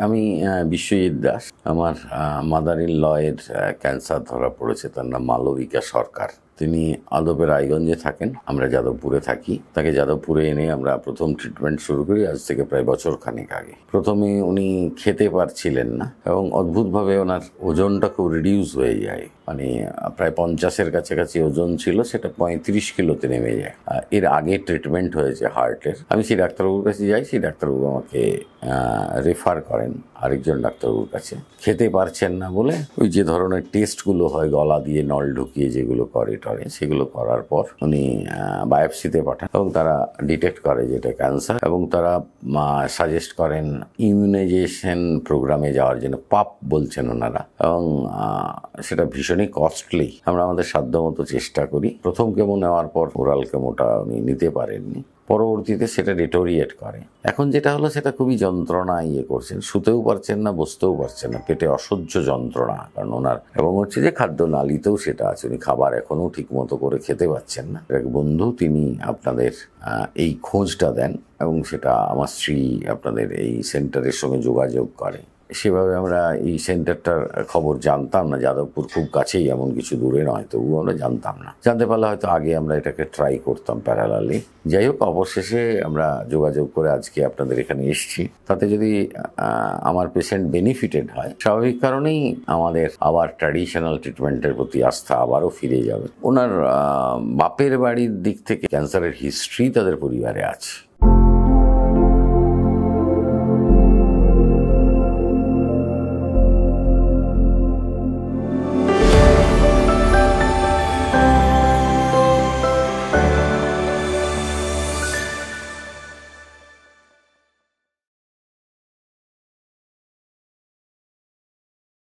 আমি বিশ্বজিৎ দাস। আমার mother in law এর ক্যান্সার ধরা পড়েছে। তার নাম মালবিকা সরকার। তিনি আদপে রায়গঞ্জে থাকেন, আমরা যাদবপুরে থাকি। তাকে যাদবপুরে এনে আমরা প্রথম ট্রিটমেন্ট শুরু করি আজ থেকে প্রায় বছর খানেক আগে। প্রথমে উনি খেতে পারছিলেন না এবং অদ্ভুতভাবে ওনার ওজনটা খুব রিডিউস হয়ে যায়, মানে প্রায় 50-এর কাছাকাছি ওজন ছিল, সেটা 35 কিলোতে নেমে যায়। এর আগে ট্রিটমেন্ট হয়েছে হার্টের। আমি সেই ডাক্তারবাবুর কাছে যাই, সেই ডাক্তারবাবু আমাকে রেফার করেন আরেকজন ডাক্তারবাবুর কাছে। খেতে পারছেন না বলে ওই যে ধরনের টেস্টগুলো হয় গলা দিয়ে নল ঢুকিয়ে যেগুলো করে সেগুলো করার পর উনি বায়োপসিতে পাঠান এবং তারা ডিটেক্ট করে যে এটা ক্যান্সার, এবং তারা সাজেস্ট করেন ইমিউনাইজেশন প্রোগ্রামে যাওয়ার জন্য। পাপ বলছেন ওনারা, এবং সেটা ভীষণই কস্টলি। আমরা আমাদের সাধ্যমতো চেষ্টা করি। প্রথম কেমো নেওয়ার পর ওরাল কেমোটা উনি নিতে পারেননি, পরবর্তীতে সেটা ডিটোরিয়েট করে। এখন যেটা হলো সেটা খুবই যন্ত্রণা করছেন, শুতেও পারছেন না, বসতেও পারছেন না, পেটে অসহ্য যন্ত্রণা। কারণ ওনার এবং হচ্ছে যে খাদ্য নালীতেও সেটা আছে, উনি খাবার এখনও ঠিক মতো করে খেতে পাচ্ছেন না। এক বন্ধু তিনি আপনাদের এই খোঁজটা দেন এবং সেটা আমার স্ত্রী আপনাদের এই সেন্টারের সঙ্গে যোগাযোগ করে। সেভাবে আমরা এই সেন্টারটার খবর জানতাম না। যাদবপুর খুব কাছেই, এমন কিছু দূরে নয়, তবুও আমরা জানতাম না। জানতে পারলে হয়তো আগে আমরা এটাকে ট্রাই করতাম প্যারালালি। যাই হোক, অবশেষে আমরা যোগাযোগ করে আজকে আপনাদের এখানে এসেছি। তাতে যদি আমার পেশেন্ট বেনিফিটেড হয়, স্বাভাবিক কারণেই আমাদের আবার ট্র্যাডিশনাল ট্রিটমেন্টের প্রতি আস্থা আবারও ফিরে যাবে। ওনার বাপের বাড়ির দিক থেকে ক্যান্সারের হিস্ট্রি তাদের পরিবারে আছে।